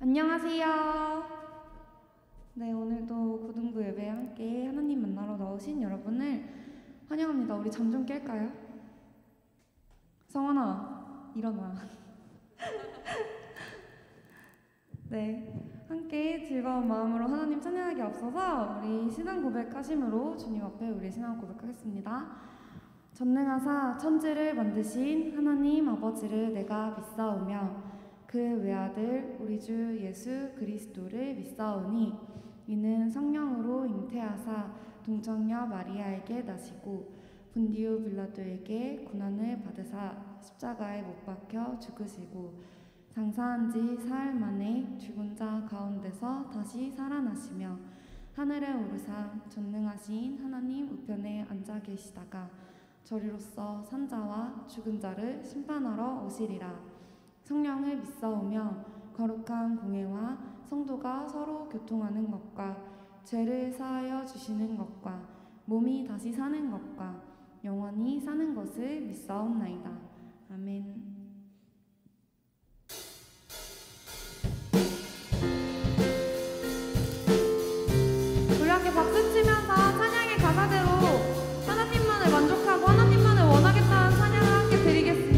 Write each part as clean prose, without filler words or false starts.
안녕하세요. 네, 오늘도 고등부 예배에 함께 하나님 만나러 나오신 여러분을 환영합니다. 우리 잠 좀 깰까요? 성원아, 일어나. 네, 함께 즐거운 마음으로 하나님 찬양하기 앞서서 우리 신앙 고백하심으로 주님 앞에 우리 신앙 고백하겠습니다. 전능하사 천지를 만드신 하나님 아버지를 내가 믿사오며 그 외아들 우리 주 예수 그리스도를 믿사오니 이는 성령으로 잉태하사 동정녀 마리아에게 나시고 본디오 빌라도에게 고난을 받으사 십자가에 못 박혀 죽으시고 장사한 지 사흘 만에 죽은 자 가운데서 다시 살아나시며 하늘에 오르사 전능하신 하나님 우편에 앉아 계시다가 저리로서 산자와 죽은 자를 심판하러 오시리라. 성령을 믿사오며 거룩한 공회와 성도가 서로 교통하는 것과 죄를 사하여 주시는 것과 몸이 다시 사는 것과 영원히 사는 것을 믿사옵나이다. 아멘. 우리 함께 박수 치면서 찬양의 가사대로 하나님만을 만족하고 하나님만을 원하겠다는 찬양을 함께 드리겠습니다.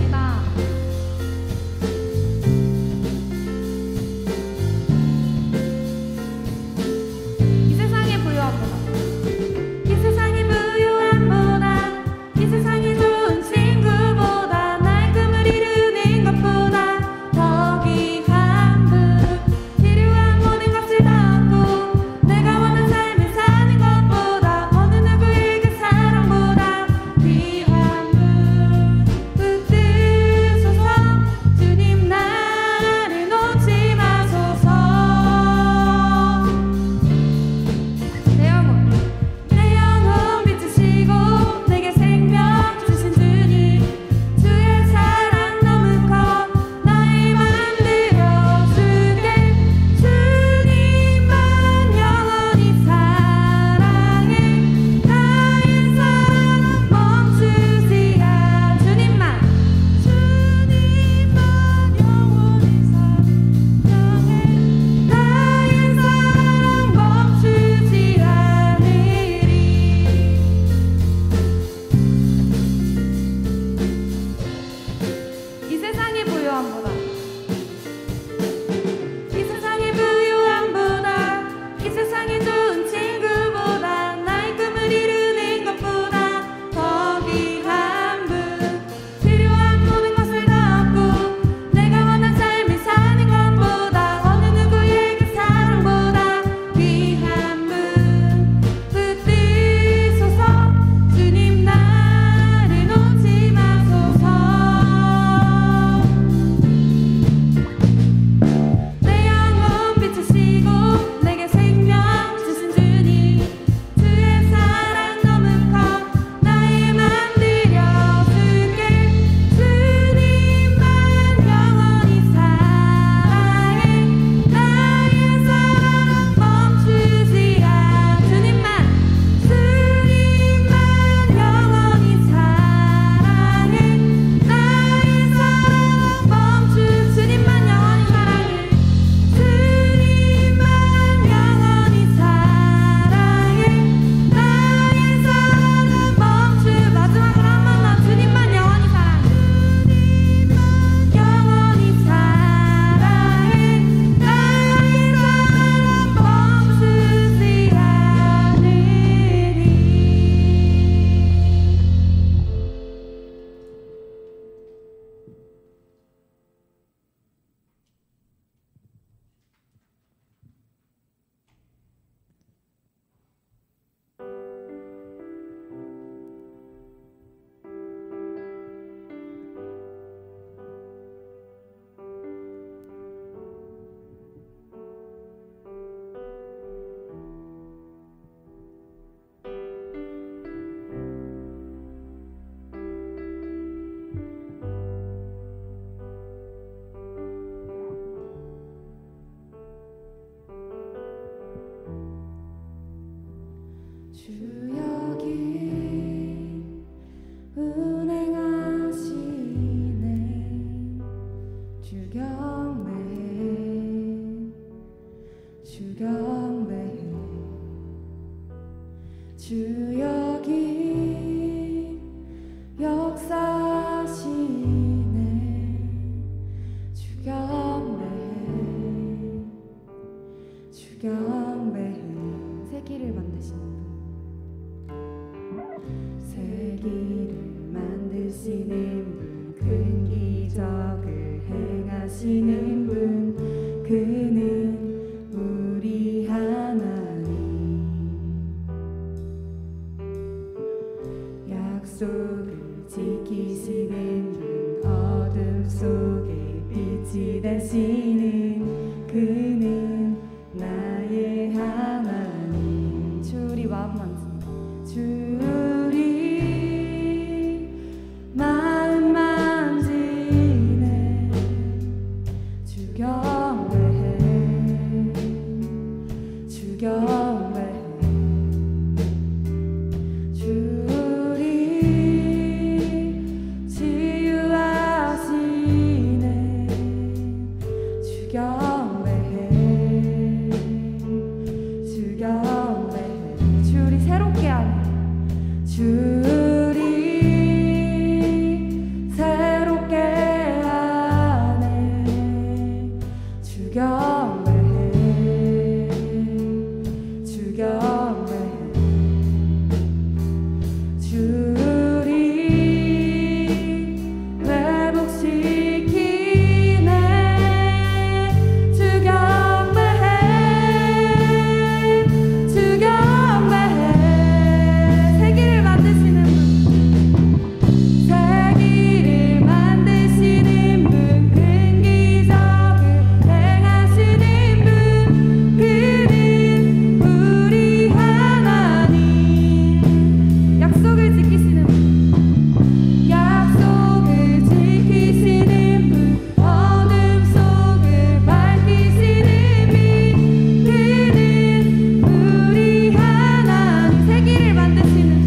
주경매 주 여기 역사하시네. 주 경배해, 주 경배해. 세기를 만드시는 분, 세기를 만드시는 분, 큰 기적을 행하시는 분, 그는 우리 하나님. 약속을 지키시는 분, 어둠 속에 빛이 되시는 그는 나의 하나님. 주리 마음 만집니다. 주리 마음 만지네. 주 경배해, 주 경배해. 주리 치유하시네. 주 경배해, 주 경배해. 주리 새롭게 하네. 주리 새롭게 하네. 주 경배해, 주 경배해. 주리 회복시키네. 주 경배해, 주 경배해. 세기를 만드시는 분, 세기를 만드시는 분, 큰 기적을 행하시는 분, 그는 우리 하나님. 약속을 지키시는 분, 약속을 지키시는 분, 어둠 속을 밝히시는 분, 그는 우리 하나님. 세기를 만드시는 분,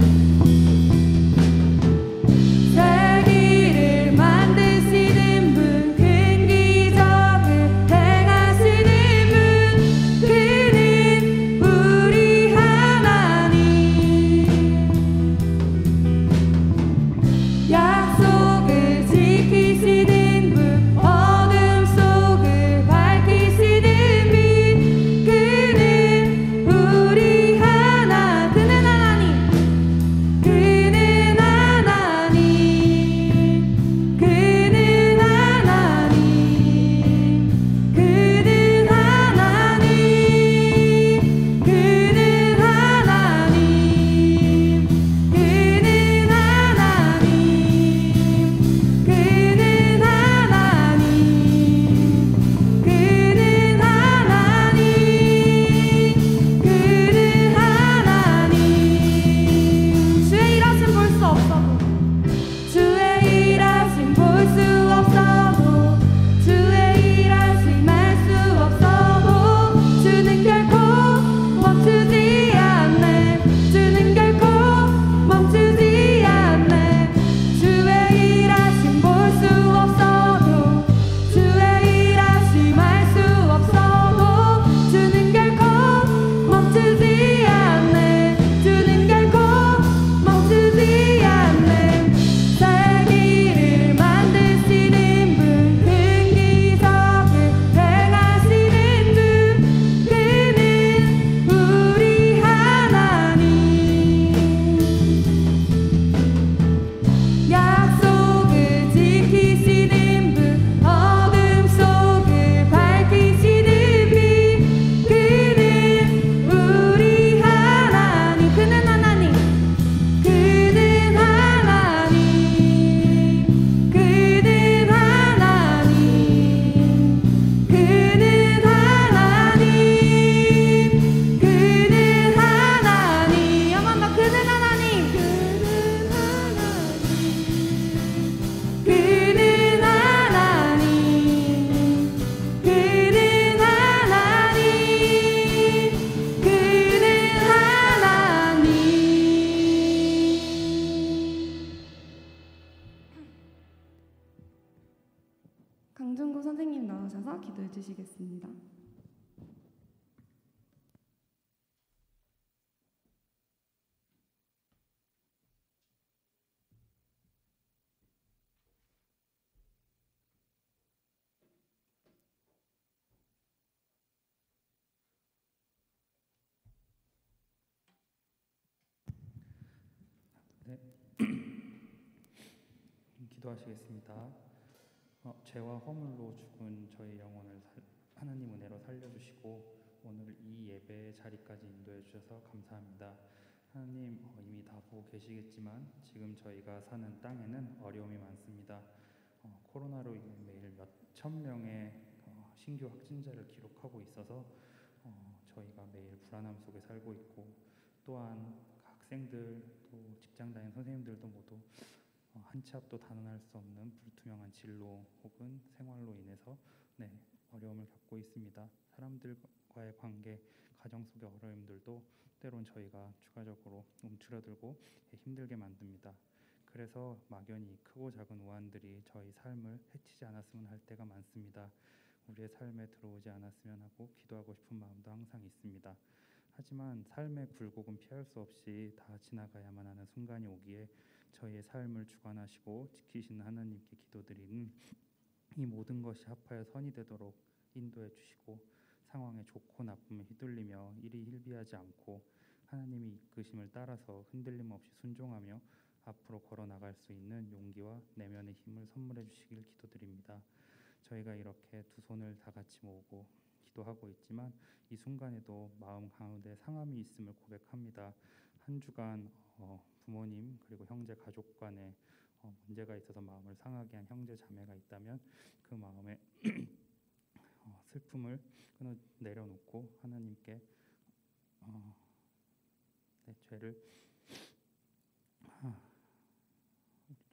세기를 만드시는 분, 큰 기적을 행하시는 분, 그는 우리 하나님. 약속을 지키시는 분, 어둠 속을 밝히시는 분, 그는 우리 하나. 그는 하나님, 그는 하나님, 그는 하나님, 그는 하나님, 그는 하나님, 그는 하나님, 그는 하나님, 그는 하나님, 그는 하나님. 주의 일하심 볼 수 없어도, 주의 일하심 볼 수 없어도, 주의 일하심 알 수 없어도, 주는 결코 멈추지 않네. 주는 결코 멈추지 않네. 주의 일하심 볼 수 없어도, 주의 일하심 알 수 없어도, 주는 결코 멈추지 않네. 주는 결코 멈추지 않네. 세기를 만드시는 분, 큰 기적을 행하시는 분, 그는 우리 하나님. 약속을 지키시는 분, 어둠 속을 밝히시는 분, 그는 우리 하나님. 그는 하나님, 그는 하나님, 그는 하나님, 그는 하나님, 그는 하나님. 한번 더. 그는 하나님, 그는 하나님, 그는 하나님, 그는 하나님, 그는 하나님. 강준구 선생님 나오셔서 기도해 주시겠습니다. 네, 기도하시겠습니다. 죄와 허물로 죽은 저희 영혼을 하나님 은혜로 살려주시고 오늘 이 예배 자리까지 인도해 주셔서 감사합니다. 하나님, 이미 다 보고 계시겠지만 지금 저희가 사는 땅에는 어려움이 많습니다. 코로나로 인해 매일 몇천 명의 신규 확진자를 기록하고 있어서 저희가 매일 불안함 속에 살고 있고, 또한 학생들 또 직장 다니는 선생님들도 모두 한 치 앞도 단언할 수 없는 불투명한 진로 혹은 생활로 인해서 어려움을 겪고 있습니다. 사람들과의 관계, 가정 속의 어려움들도 때론 저희가 추가적으로 움츠러들고 힘들게 만듭니다. 그래서 막연히 크고 작은 우환들이 저희 삶을 해치지 않았으면 할 때가 많습니다. 우리의 삶에 들어오지 않았으면 하고 기도하고 싶은 마음도 항상 있습니다. 하지만 삶의 굴곡은 피할 수 없이 다 지나가야만 하는 순간이 오기에 저희의 삶을 주관하시고 지키시는 하나님께 기도드리는 이 모든 것이 합하여 선이 되도록 인도해 주시고, 상황의 좋고 나쁨에 휘둘리며 이리 hil비하지 않고 하나님이 이끄심을 따라서 흔들림 없이 순종하며 앞으로 걸어 나갈 수 있는 용기와 내면의 힘을 선물해 주시길 기도드립니다. 저희가 이렇게 두 손을 다 같이 모으고 기도하고 있지만 이 순간에도 마음 가운데 상함이 있음을 고백합니다. 한 주간 부모님 그리고 형제 가족 간에 문제가 있어서 마음을 상하게 한 형제 자매가 있다면 그 마음에 슬픔을 내려놓고 하나님께 죄를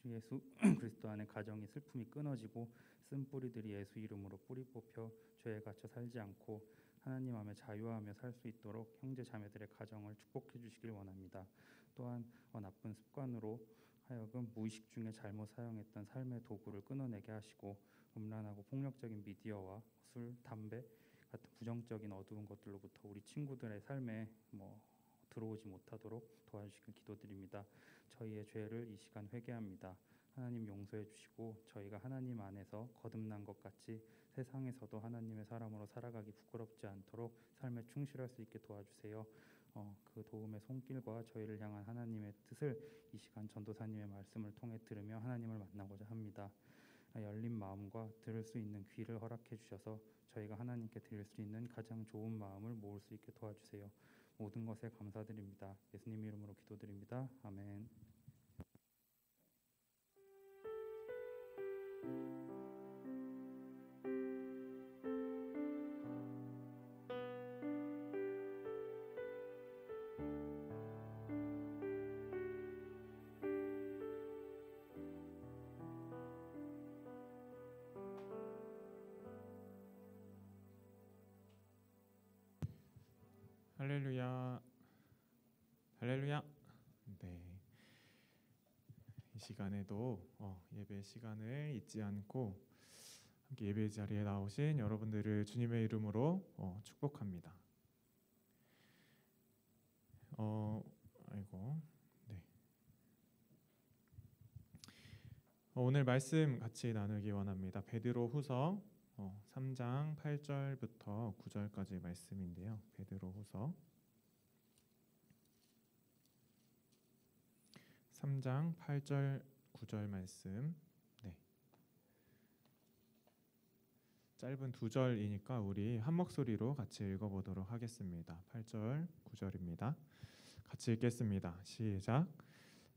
주 예수 그리스도 안에 가정의 슬픔이 끊어지고 쓴뿌리들이 예수 이름으로 뿌리 뽑혀 죄에 갇혀 살지 않고 하나님 안에 자유하며 살 수 있도록 형제 자매들의 가정을 축복해 주시길 원합니다. 또한 나쁜 습관으로 하여금 무의식 중에 잘못 사용했던 삶의 도구를 끊어내게 하시고 음란하고 폭력적인 미디어와 술, 담배 같은 부정적인 어두운 것들로부터 우리 친구들의 삶에 들어오지 못하도록 도와주시길 기도드립니다. 저희의 죄를 이 시간 회개합니다. 하나님 용서해 주시고 저희가 하나님 안에서 거듭난 것 같이 세상에서도 하나님의 사람으로 살아가기 부끄럽지 않도록 삶에 충실할 수 있게 도와주세요. 그 도움의 손길과 저희를 향한 하나님의 뜻을 이 시간 전도사님의 말씀을 통해 들으며 하나님을 만나고자 합니다. 열린 마음과 들을 수 있는 귀를 허락해 주셔서 저희가 하나님께 드릴 수 있는 가장 좋은 마음을 모을 수 있게 도와주세요. 모든 것에 감사드립니다. 예수님 이름으로 기도드립니다. 아멘. 할렐루야, 할렐루야. 네, 이 시간에도 예배 시간을 잊지 않고 함께 예배 자리에 나오신 여러분들을 주님의 이름으로 축복합니다. 네. 오늘 말씀 같이 나누기 원합니다. 베드로후서 3장 8절부터 9절까지 말씀인데요. 베드로후서 3장 8절 9절 말씀. 네. 짧은 두 절이니까 우리 한 목소리로 같이 읽어보도록 하겠습니다. 8절 9절입니다. 같이 읽겠습니다. 시작.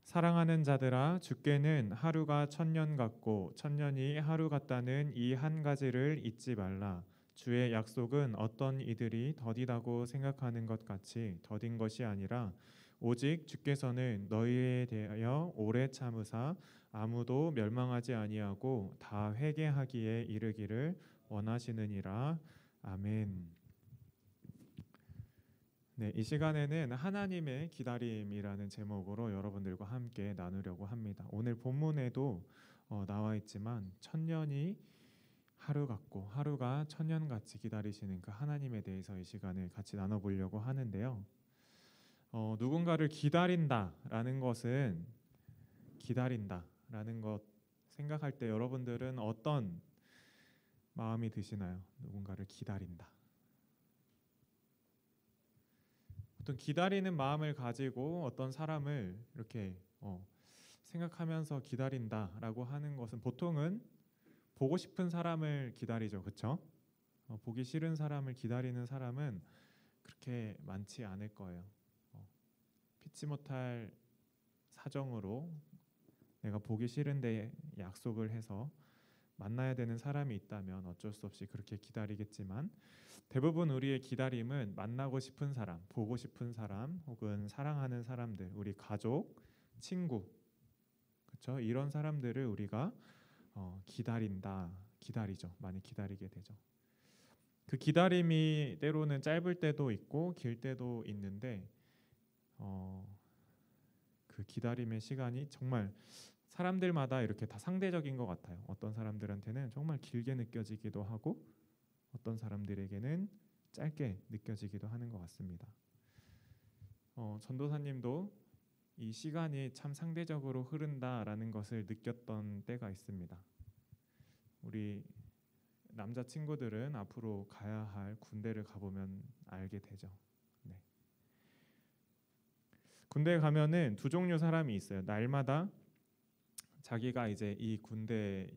사랑하는 자들아, 주께는 하루가 천년 같고 천년이 하루 같다는 이 한 가지를 잊지 말라. 주의 약속은 어떤 이들이 더디다고 생각하는 것 같이 더딘 것이 아니라 오직 주께서는 너희에 대하여 오래 참으사 아무도 멸망하지 아니하고 다 회개하기에 이르기를 원하시느니라. 아멘. 네, 이 시간에는 하나님의 기다림이라는 제목으로 여러분들과 함께 나누려고 합니다. 오늘 본문에도 나와 있지만 천년이 하루 같고 하루가 천년같이 기다리시는 그 하나님에 대해서 이 시간을 같이 나눠보려고 하는데요. 누군가를 기다린다라는 것은 기다린다라는 것 생각할 때 여러분들은 어떤 마음이 드시나요? 누군가를 기다린다. 보통 기다리는 마음을 가지고 어떤 사람을 이렇게 생각하면서 기다린다라고 하는 것은 보통은 보고 싶은 사람을 기다리죠, 그렇죠? 보기 싫은 사람을 기다리는 사람은 그렇게 많지 않을 거예요. 피치 못할 사정으로 내가 보기 싫은데 약속을 해서 만나야 되는 사람이 있다면 어쩔 수 없이 그렇게 기다리겠지만 대부분 우리의 기다림은 만나고 싶은 사람, 보고 싶은 사람 혹은 사랑하는 사람들, 우리 가족, 친구, 그렇죠? 이런 사람들을 우리가 기다리죠. 많이 기다리게 되죠. 그 기다림이 때로는 짧을 때도 있고 길 때도 있는데 그 기다림의 시간이 정말 사람들마다 이렇게 다 상대적인 것 같아요. 어떤 사람들한테는 정말 길게 느껴지기도 하고 어떤 사람들에게는 짧게 느껴지기도 하는 것 같습니다. 전도사님도 이 시간이 참 상대적으로 흐른다라는 것을 느꼈던 때가 있습니다. 우리 남자 친구들은 앞으로 가야 할 군대를 가보면 알게 되죠. 네. 군대에 가면은 두 종류 사람이 있어요. 날마다 자기가 이제 이 군대에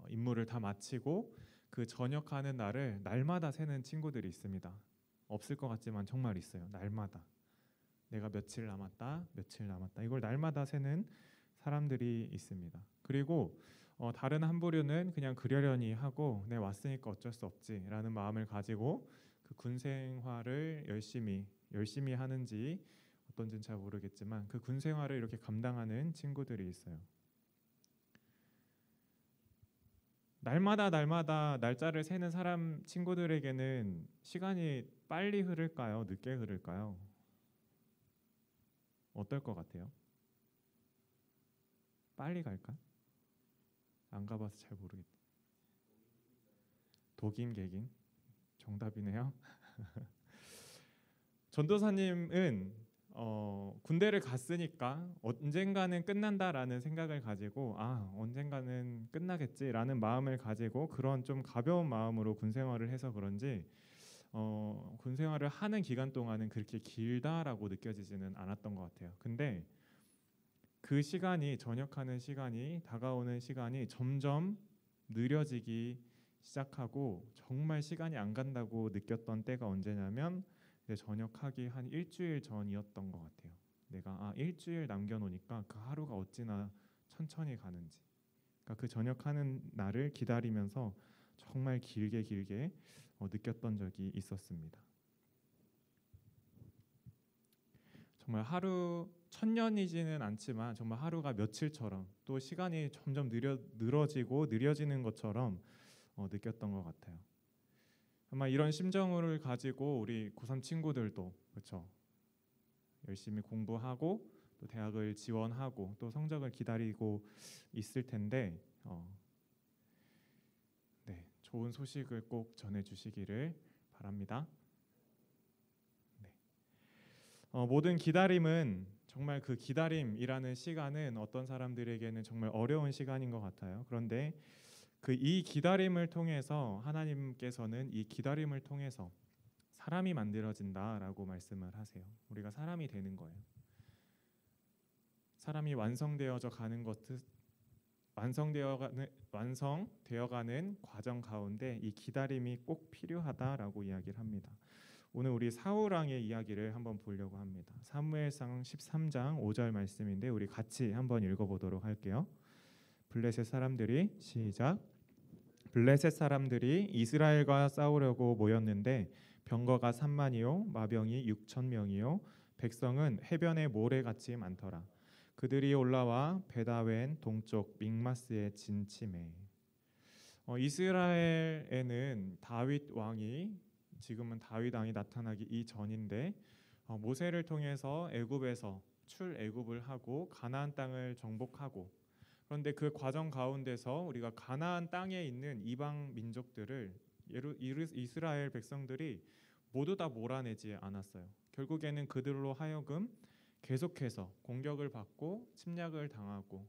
임무를 다 마치고 그 전역하는 날을 날마다 세는 친구들이 있습니다. 없을 것 같지만 정말 있어요. 날마다 내가 며칠 남았다, 며칠 남았다. 이걸 날마다 세는 사람들이 있습니다. 그리고 다른 한 부류는 그냥 그러려니 하고 내 왔으니까 어쩔 수 없지라는 마음을 가지고 그 군 생활을 열심히 하는지 어떤지는 잘 모르겠지만 그 군 생활을 이렇게 감당하는 친구들이 있어요. 날마다 날짜를 세는 사람 친구들에게는 시간이 빨리 흐를까요? 늦게 흐를까요? 어떨 것 같아요? 빨리 갈까? 안 가봐서 잘 모르겠다. 독임 개긴 정답이네요. 전도사님은 군대를 갔으니까 언젠가는 끝난다라는 생각을 가지고 언젠가는 끝나겠지라는 마음을 가지고 그런 좀 가벼운 마음으로 군 생활을 해서 그런지 군 생활을 하는 기간 동안은 그렇게 길다라고 느껴지지는 않았던 것 같아요. 근데 그 시간이 전역하는 시간이 다가오는 시간이 점점 느려지기 시작하고 정말 시간이 안 간다고 느꼈던 때가 언제냐면 전역하기 한 일주일 전이었던 것 같아요. 내가 일주일 남겨놓으니까 그 하루가 어찌나 천천히 가는지. 그러니까 그 전역하는 날을 기다리면서 정말 길게 느꼈던 적이 있었습니다. 정말 하루 천년이지는 않지만 정말 하루가 며칠처럼 또 시간이 점점 늘어지고 느려지는 것처럼 느꼈던 것 같아요. 아마 이런 심정을 가지고 우리 고3 친구들도 그렇죠. 열심히 공부하고 또 대학을 지원하고 또 성적을 기다리고 있을 텐데 네, 좋은 소식을 꼭 전해주시기를 바랍니다. 네. 모든 기다림은 정말 그 기다림이라는 시간은 어떤 사람들에게는 정말 어려운 시간인 것 같아요. 그런데 이 기다림을 통해서 하나님께서는 이 기다림을 통해서 사람이 만들어진다라고 말씀을 하세요. 우리가 사람이 되는 거예요. 사람이 완성되어져 가는 것은 완성되어가는 과정 가운데 이 기다림이 꼭 필요하다라고 이야기를 합니다. 오늘 우리 사울 왕의 이야기를 한번 보려고 합니다. 사무엘상 13장 5절 말씀인데 우리 같이 한번 읽어보도록 할게요. 블레셋 사람들이 시작. 블레셋 사람들이 이스라엘과 싸우려고 모였는데 병거가 3만이요 마병이 6,000명이요 백성은 해변의 모래같이 많더라. 그들이 올라와 베다웬 동쪽 믹마스에 진침해. 이스라엘에는 다윗 왕이 지금은 다윗 왕이 나타나기 이전인데 모세를 통해서 애굽에서 출애굽을 하고 가나안 땅을 정복하고 그런데 그 과정 가운데서 우리가 가나안 땅에 있는 이방 민족들을 이스라엘 백성들이 모두 다 몰아내지 않았어요. 결국에는 그들로 하여금 계속해서 공격을 받고 침략을 당하고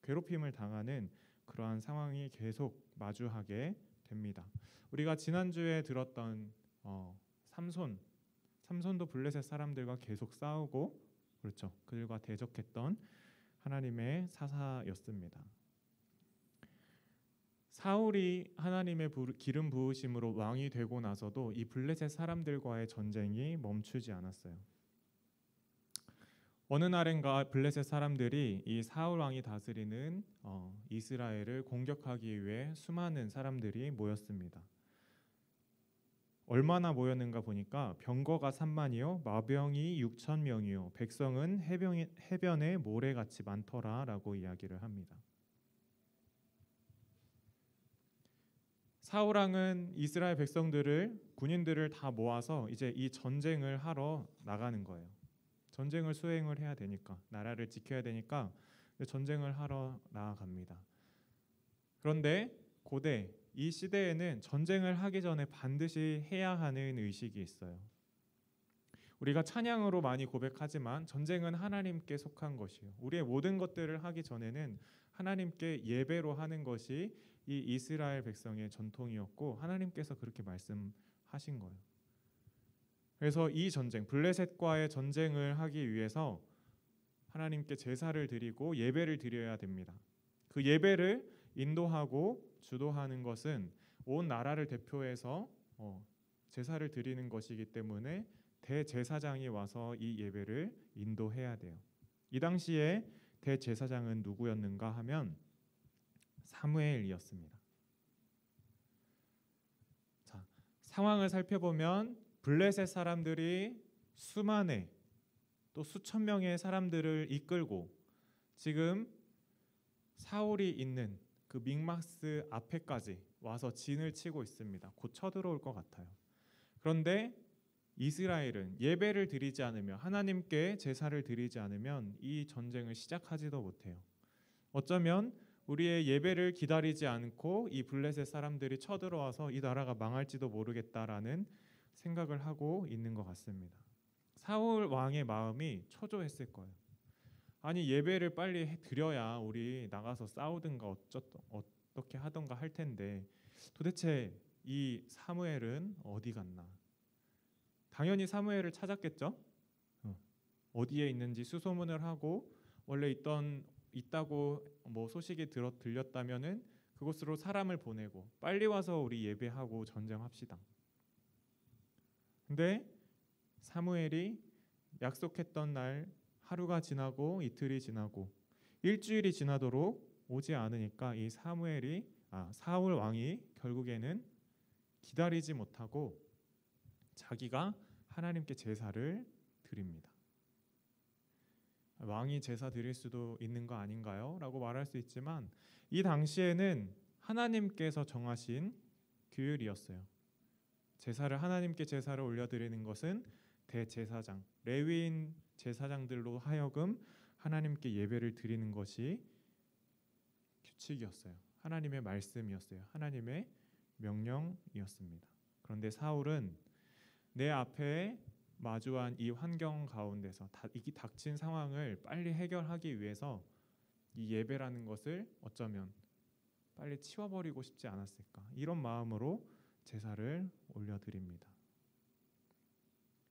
괴롭힘을 당하는 그러한 상황이 계속 마주하게 됩니다. 우리가 지난주에 들었던 삼손도 블레셋 사람들과 계속 싸우고 그렇죠. 그들과 대적했던 하나님의 사사였습니다. 사울이 하나님의 기름 부으심으로 왕이 되고 나서도 이 블레셋 사람들과의 전쟁이 멈추지 않았어요. 어느 날인가 블레셋 사람들이 이 사울 왕이 다스리는 이스라엘을 공격하기 위해 수많은 사람들이 모였습니다. 얼마나 모였는가 보니까 병거가 3만이요 마병이 6천 명이요 백성은 해변에 모래같이 많더라라고 이야기를 합니다. 사울 왕은 이스라엘 군인들을 다 모아서 이제 이 전쟁을 하러 나가는 거예요. 전쟁을 수행을 해야 되니까, 나라를 지켜야 되니까 전쟁을 하러 나아갑니다. 그런데 고대 이 시대에는 전쟁을 하기 전에 반드시 해야 하는 의식이 있어요. 우리가 찬양으로 많이 고백하지만 전쟁은 하나님께 속한 것이요. 우리의 모든 것들을 하기 전에는 하나님께 예배로 하는 것이 이 이스라엘 백성의 전통이었고 하나님께서 그렇게 말씀하신 거예요. 그래서 이 전쟁, 블레셋과의 전쟁을 하기 위해서 하나님께 제사를 드리고 예배를 드려야 됩니다. 그 예배를 인도하고 주도하는 것은 온 나라를 대표해서 제사를 드리는 것이기 때문에 대제사장이 와서 이 예배를 인도해야 돼요. 이 당시에 대제사장은 누구였는가 하면 사무엘이었습니다. 자, 상황을 살펴보면 블레셋 사람들이 수만의 또 수천 명의 사람들을 이끌고 지금 사울이 있는 그 믹마스 앞에까지 와서 진을 치고 있습니다. 곧 쳐들어올 것 같아요. 그런데 이스라엘은 예배를 드리지 않으면, 하나님께 제사를 드리지 않으면 이 전쟁을 시작하지도 못해요. 어쩌면 우리의 예배를 기다리지 않고 이 블레셋 사람들이 쳐들어와서 이 나라가 망할지도 모르겠다라는 생각을 하고 있는 것 같습니다. 사울 왕의 마음이 초조했을 거예요. 아니 예배를 빨리 드려야 우리 나가서 싸우든가 어떻게 하던가 할 텐데 도대체 이 사무엘은 어디 갔나? 당연히 사무엘을 찾았겠죠. 어디에 있는지 수소문을 하고 원래 있다고 뭐 소식이 들렸다면은 그곳으로 사람을 보내고 빨리 와서 우리 예배하고 전쟁합시다. 근데 사무엘이 약속했던 날 하루가 지나고 이틀이 지나고 일주일이 지나도록 오지 않으니까 이 사울 왕이 결국에는 기다리지 못하고 자기가 하나님께 제사를 드립니다. 왕이 제사 드릴 수도 있는 거 아닌가요? 라고 말할 수 있지만 이 당시에는 하나님께서 정하신 규율이었어요. 하나님께 제사를 올려드리는 것은 대제사장, 레위인 제사장들로 하여금 하나님께 예배를 드리는 것이 규칙이었어요. 하나님의 말씀이었어요. 하나님의 명령이었습니다. 그런데 사울은 내 앞에 마주한 이 환경 가운데서 이 닥친 상황을 빨리 해결하기 위해서 이 예배라는 것을 어쩌면 빨리 치워버리고 싶지 않았을까, 이런 마음으로 제사를 올려드립니다.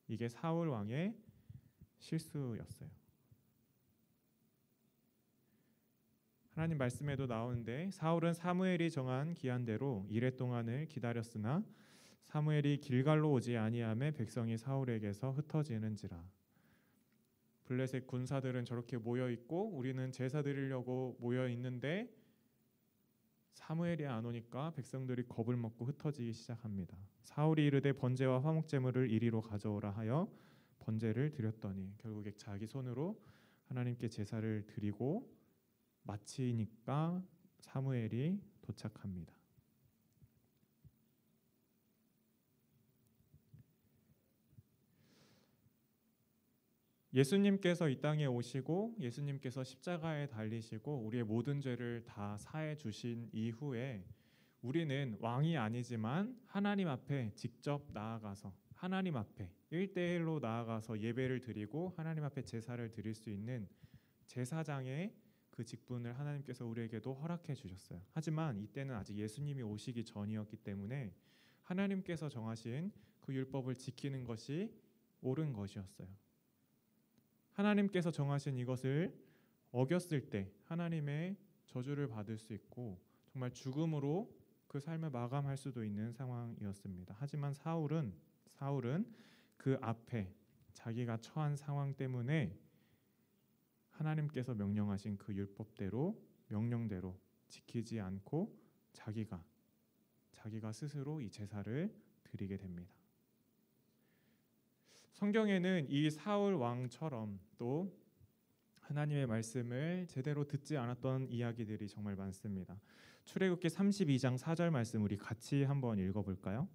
이게 사울 왕의 실수였어요. 하나님 말씀에도 나오는데 사울은 사무엘이 정한 기한대로 이레 동안을 기다렸으나 사무엘이 길갈로 오지 아니하매 백성이 사울에게서 흩어지는지라. 블레셋 군사들은 저렇게 모여 있고 우리는 제사 드리려고 모여 있는데 사무엘이 안 오니까 백성들이 겁을 먹고 흩어지기 시작합니다. 사울이 이르되 번제와 화목 제물을 이리로 가져오라 하여 번제를 드렸더니 결국에 자기 손으로 하나님께 제사를 드리고 마치니까 사무엘이 도착합니다. 예수님께서 이 땅에 오시고 예수님께서 십자가에 달리시고 우리의 모든 죄를 다 사해 주신 이후에 우리는 왕이 아니지만 하나님 앞에 직접 나아가서 하나님 앞에 1대1로 나아가서 예배를 드리고 하나님 앞에 제사를 드릴 수 있는 제사장의 그 직분을 하나님께서 우리에게도 허락해 주셨어요. 하지만 이때는 아직 예수님이 오시기 전이었기 때문에 하나님께서 정하신 그 율법을 지키는 것이 옳은 것이었어요. 하나님께서 정하신 이것을 어겼을 때 하나님의 저주를 받을 수 있고 정말 죽음으로 그 삶을 마감할 수도 있는 상황이었습니다. 하지만 사울은 그 앞에 자기가 처한 상황 때문에 하나님께서 명령하신 그 율법대로 명령대로 지키지 않고 자기가 스스로 이 제사를 드리게 됩니다. 성경에는 이 사울 왕처럼 또 하나님의 말씀을 제대로 듣지 않았던 이야기들이 정말 많습니다. 출애굽기 32장 4절 말씀 우리 같이 한번 읽어볼까요?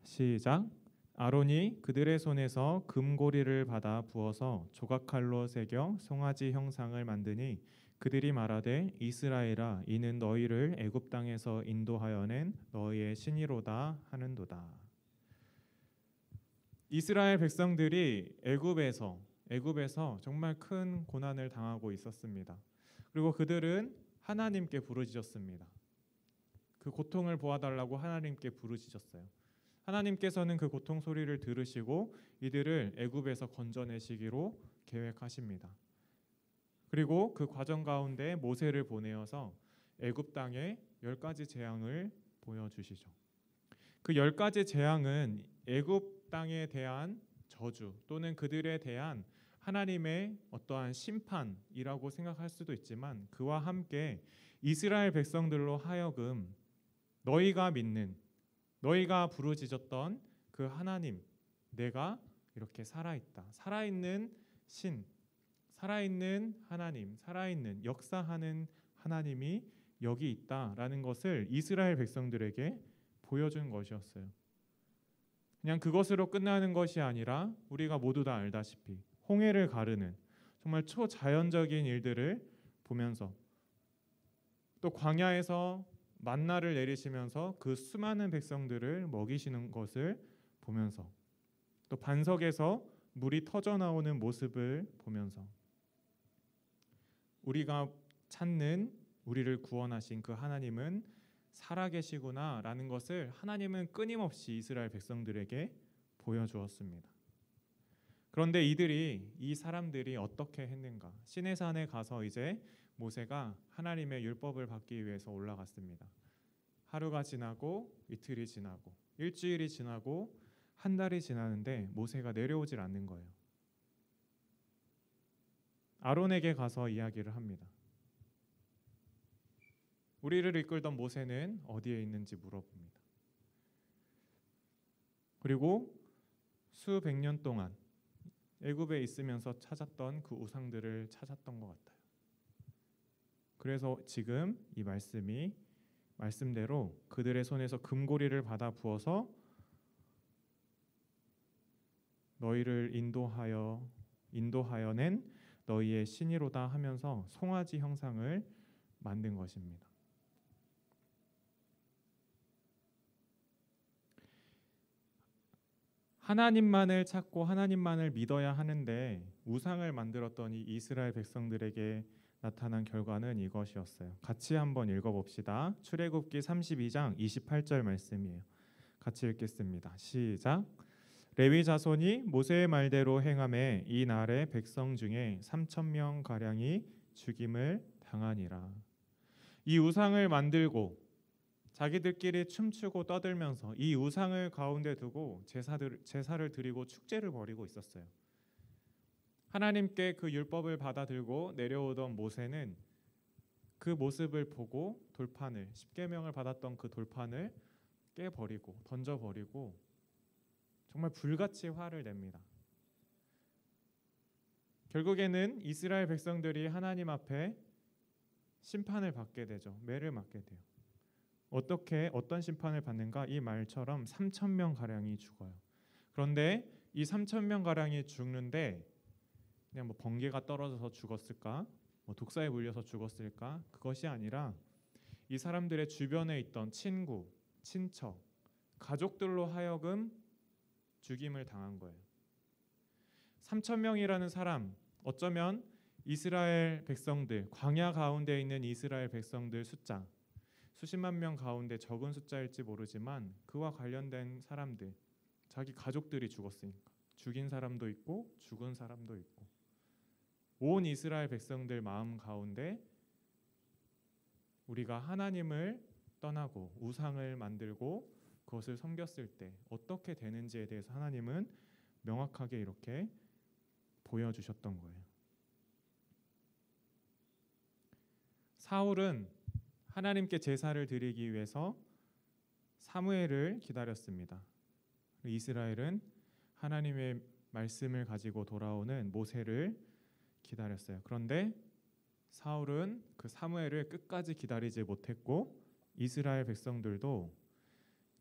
시작. 아론이 그들의 손에서 금고리를 받아 부어서 조각칼로 새겨 송아지 형상을 만드니 그들이 말하되 이스라엘아 이는 너희를 애굽 땅에서 인도하여 낸 너희의 신이로다 하는도다. 이스라엘 백성들이 애굽에서 정말 큰 고난을 당하고 있었습니다. 그리고 그들은 하나님께 부르짖었습니다. 그 고통을 보아달라고 하나님께 부르짖었어요. 하나님께서는 그 고통 소리를 들으시고 이들을 애굽에서 건져내시기로 계획하십니다. 그리고 그 과정 가운데 모세를 보내어서 애굽 땅에 10가지 재앙을 보여주시죠. 그 10가지 재앙은 애굽 땅에 대한 저주 또는 그들에 대한 하나님의 어떠한 심판이라고 생각할 수도 있지만 그와 함께 이스라엘 백성들로 하여금 너희가 믿는 너희가 부르짖었던 그 하나님 내가 이렇게 살아있다. 살아있는 신, 살아있는 하나님, 살아있는 역사하는 하나님이 여기 있다라는 것을 이스라엘 백성들에게 보여준 것이었어요. 그냥 그것으로 끝나는 것이 아니라 우리가 모두 다 알다시피 홍해를 가르는 정말 초자연적인 일들을 보면서 또 광야에서 만나를 내리시면서 그 수많은 백성들을 먹이시는 것을 보면서 또 반석에서 물이 터져 나오는 모습을 보면서 우리가 찾는 우리를 구원하신 그 하나님은 살아계시구나라는 것을 하나님은 끊임없이 이스라엘 백성들에게 보여주었습니다. 그런데 이 사람들이 어떻게 했는가? 시내산에 가서 이제 모세가 하나님의 율법을 받기 위해서 올라갔습니다. 하루가 지나고 이틀이 지나고 일주일이 지나고 한 달이 지나는데 모세가 내려오질 않는 거예요. 아론에게 가서 이야기를 합니다. 우리를 이끌던 모세는 어디에 있는지 물어봅니다. 그리고 수백 년 동안 애굽에 있으면서 찾았던 그 우상들을 찾았던 것 같아요. 그래서 지금 이 말씀대로 그들의 손에서 금고리를 받아 부어서 너희를 인도하여 낸 너희의 신이로다 하면서 송아지 형상을 만든 것입니다. 하나님만을 찾고 하나님만을 믿어야 하는데 우상을 만들었던 이 이스라엘 백성들에게 나타난 결과는 이것이었어요. 같이 한번 읽어봅시다. 출애굽기 32장 28절 말씀이에요. 같이 읽겠습니다. 시작. 레위 자손이 모세의 말대로 행하매 이 날에 백성 중에 3,000명 가량이 죽임을 당하니라. 이 우상을 만들고 자기들끼리 춤추고 떠들면서 이 우상을 가운데 두고 제사를 드리고 축제를 벌이고 있었어요. 하나님께 그 율법을 받아 들고 내려오던 모세는 그 모습을 보고 돌판을 10계명을 받았던 그 돌판을 깨버리고 던져버리고 정말 불같이 화를 냅니다. 결국에는 이스라엘 백성들이 하나님 앞에 심판을 받게 되죠. 매를 맞게 돼요. 어떤 심판을 받는가? 이 말처럼 3,000명 가량이 죽어요. 그런데 이 3,000명 가량이 죽는데 그냥 번개가 떨어져서 죽었을까? 독사에 물려서 죽었을까? 그것이 아니라 이 사람들의 주변에 있던 친구, 친척, 가족들로 하여금 죽임을 당한 거예요. 3,000명이라는 사람, 어쩌면 이스라엘 백성들, 광야 가운데 있는 이스라엘 백성들 숫자 수십만 명 가운데 적은 숫자일지 모르지만 그와 관련된 사람들, 자기 가족들이 죽었으니까. 죽인 사람도 있고 죽은 사람도 있고. 온 이스라엘 백성들 마음 가운데 우리가 하나님을 떠나고 우상을 만들고 그것을 섬겼을 때 어떻게 되는지에 대해서 하나님은 명확하게 이렇게 보여주셨던 거예요. 사울은 하나님께 제사를 드리기 위해서 사무엘을 기다렸습니다. 이스라엘은 하나님의 말씀을 가지고 돌아오는 모세를 기다렸어요. 그런데 사울은 그 사무엘을 끝까지 기다리지 못했고 이스라엘 백성들도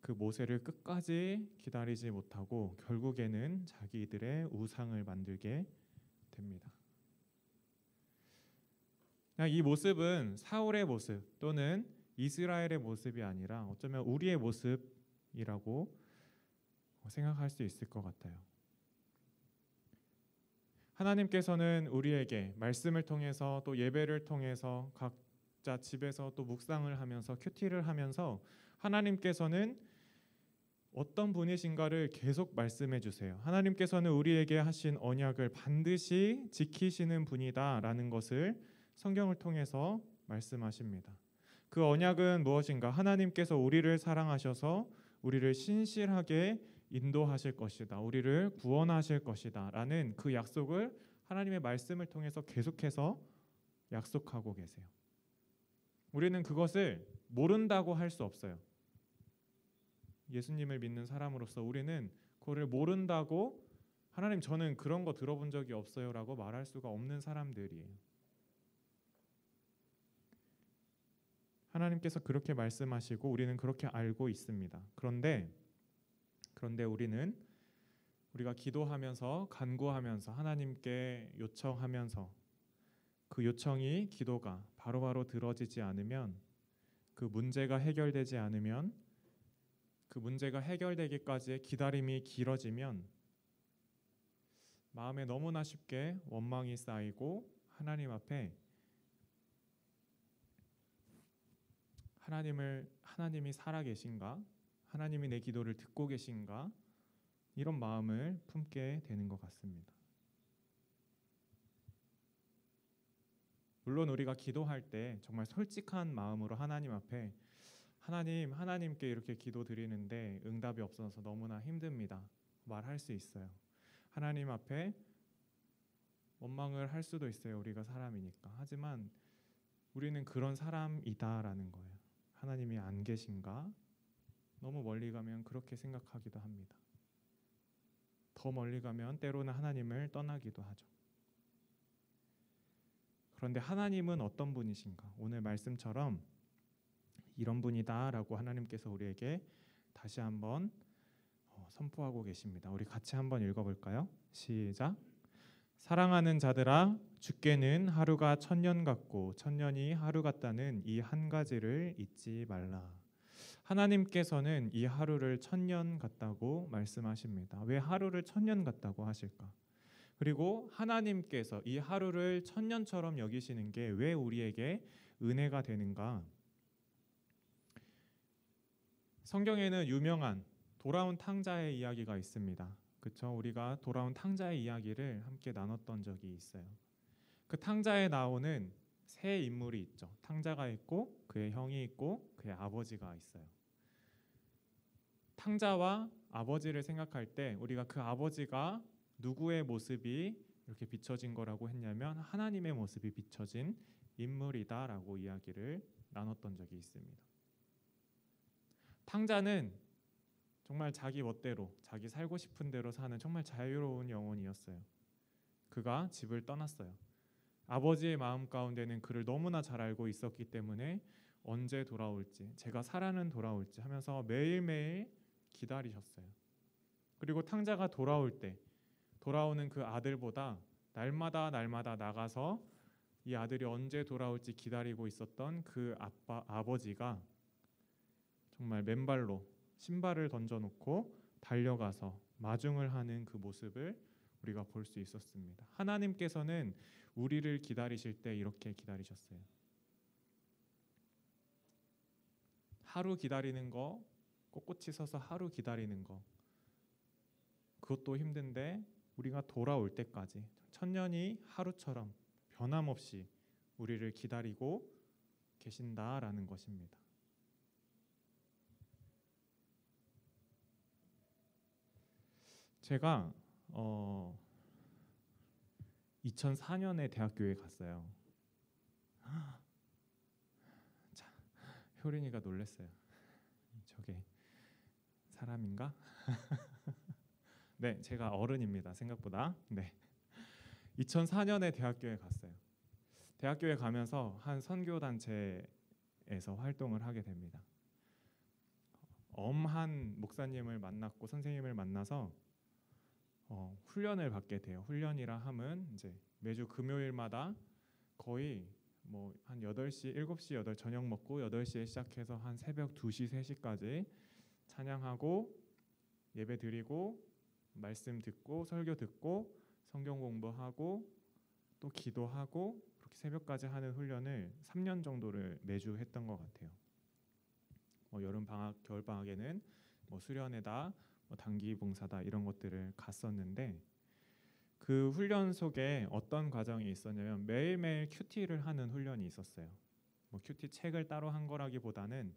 그 모세를 끝까지 기다리지 못하고 결국에는 자기들의 우상을 만들게 됩니다. 이 모습은 사울의 모습 또는 이스라엘의 모습이 아니라 어쩌면 우리의 모습이라고 생각할 수 있을 것 같아요. 하나님께서는 우리에게 말씀을 통해서 또 예배를 통해서 각자 집에서 또 묵상을 하면서 큐티를 하면서 하나님께서는 어떤 분이신가를 계속 말씀해 주세요. 하나님께서는 우리에게 하신 언약을 반드시 지키시는 분이다라는 것을 성경을 통해서 말씀하십니다. 그 언약은 무엇인가? 하나님께서 우리를 사랑하셔서 우리를 신실하게 인도하실 것이다. 우리를 구원하실 것이다. 라는 그 약속을 하나님의 말씀을 통해서 계속해서 약속하고 계세요. 우리는 그것을 모른다고 할 수 없어요. 예수님을 믿는 사람으로서 우리는 그거를 모른다고 하나님 저는 그런 거 들어본 적이 없어요 라고 말할 수가 없는 사람들이에요. 하나님께서 그렇게 말씀하시고 우리는 그렇게 알고 있습니다. 그런데 우리가 기도하면서 간구하면서 하나님께 요청하면서 그 요청이 기도가 바로바로 들어지지 않으면 그 문제가 해결되지 않으면 그 문제가 해결되기까지의 기다림이 길어지면 마음에 너무나 쉽게 원망이 쌓이고 하나님 앞에 하나님이 살아계신가? 하나님이 내 기도를 듣고 계신가? 이런 마음을 품게 되는 것 같습니다. 물론 우리가 기도할 때 정말 솔직한 마음으로 하나님 앞에 하나님께 이렇게 기도 드리는데 응답이 없어서 너무나 힘듭니다. 말할 수 있어요. 하나님 앞에 원망을 할 수도 있어요. 우리가 사람이니까. 하지만 우리는 그런 사람이다라는 거예요. 하나님이 안 계신가? 너무 멀리 가면 그렇게 생각하기도 합니다. 더 멀리 가면 때로는 하나님을 떠나기도 하죠. 그런데 하나님은 어떤 분이신가? 오늘 말씀처럼 이런 분이다라고 하나님께서 우리에게 다시 한번 선포하고 계십니다. 우리 같이 한번 읽어볼까요? 시작. 사랑하는 자들아, 주께는 하루가 천년 같고 천년이 하루 같다는 이 한 가지를 잊지 말라. 하나님께서는 이 하루를 천년 같다고 말씀하십니다. 왜 하루를 천년 같다고 하실까? 그리고 하나님께서 이 하루를 천년처럼 여기시는 게 왜 우리에게 은혜가 되는가? 성경에는 유명한 돌아온 탕자의 이야기가 있습니다. 그렇죠? 우리가 돌아온 탕자의 이야기를 함께 나눴던 적이 있어요. 그 탕자에 나오는 세 인물이 있죠. 탕자가 있고 그의 형이 있고 그의 아버지가 있어요. 탕자와 아버지를 생각할 때 우리가 그 아버지가 누구의 모습이 이렇게 비춰진 거라고 했냐면 하나님의 모습이 비춰진 인물이다라고 이야기를 나눴던 적이 있습니다. 탕자는 정말 자기 멋대로 자기 살고 싶은 대로 사는 정말 자유로운 영혼이었어요. 그가 집을 떠났어요. 아버지의 마음 가운데는 그를 너무나 잘 알고 있었기 때문에 언제 돌아올지, 제가 살아는 돌아올지 하면서 매일매일 기다리셨어요. 그리고 탕자가 돌아올 때 돌아오는 그 아들보다 날마다 나가서 이 아들이 언제 돌아올지 기다리고 있었던 그 아버지가 정말 맨발로 신발을 던져놓고 달려가서 마중을 하는 그 모습을 우리가 볼 수 있었습니다. 하나님께서는 우리를 기다리실 때 이렇게 기다리셨어요. 하루 기다리는 거, 꼿꼿이 서서 하루 기다리는 거, 그것도 힘든데 우리가 돌아올 때까지 천년이 하루처럼 변함없이 우리를 기다리고 계신다라는 것입니다. 제가 2004년에 대학교에 갔어요. 자, 효린이가 놀랐어요. 저게 사람인가? 네, 제가 어른입니다. 생각보다. 네. 2004년에 대학교에 갔어요. 대학교에 가면서 한 선교 단체에서 활동을 하게 됩니다. 엄한 목사님을 만났고 선생님을 만나서 훈련을 받게 돼요. 훈련이라 함은 이제 매주 금요일마다 거의 뭐 한 8시, 7시, 8 저녁 먹고 8시에 시작해서 한 새벽 2시, 3시까지 찬양하고 예배 드리고 말씀 듣고 설교 듣고 성경 공부하고 또 기도하고 그렇게 새벽까지 하는 훈련을 3년 정도를 매주 했던 것 같아요. 여름 방학, 겨울 방학에는 뭐 수련회다, 뭐 단기 봉사다 이런 것들을 갔었는데 그 훈련 속에 어떤 과정이 있었냐면 매일매일 큐티를 하는 훈련이 있었어요. 뭐 큐티 책을 따로 한 거라기보다는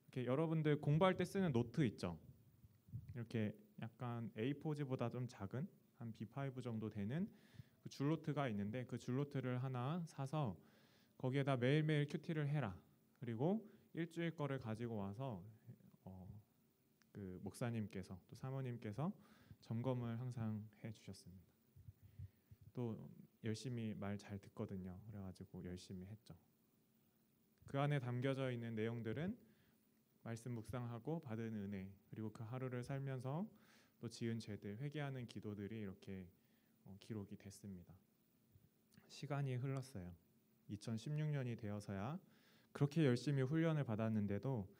이렇게 여러분들 공부할 때 쓰는 노트 있죠. 이렇게 약간 A4지보다 좀 작은 한 B5 정도 되는 그 줄노트가 있는데 그 줄노트를 하나 사서 거기에다 매일매일 큐티를 해라. 그리고 일주일 거를 가지고 와서 그 목사님께서 또 사모님께서 점검을 항상 해주셨습니다. 또 열심히 말 잘 듣거든요. 그래가지고 열심히 했죠. 그 안에 담겨져 있는 내용들은 말씀 묵상하고 받은 은혜 그리고 그 하루를 살면서 또 지은 죄들 회개하는 기도들이 이렇게 기록이 됐습니다. 시간이 흘렀어요. 2016년이 되어서야 그렇게 열심히 훈련을 받았는데도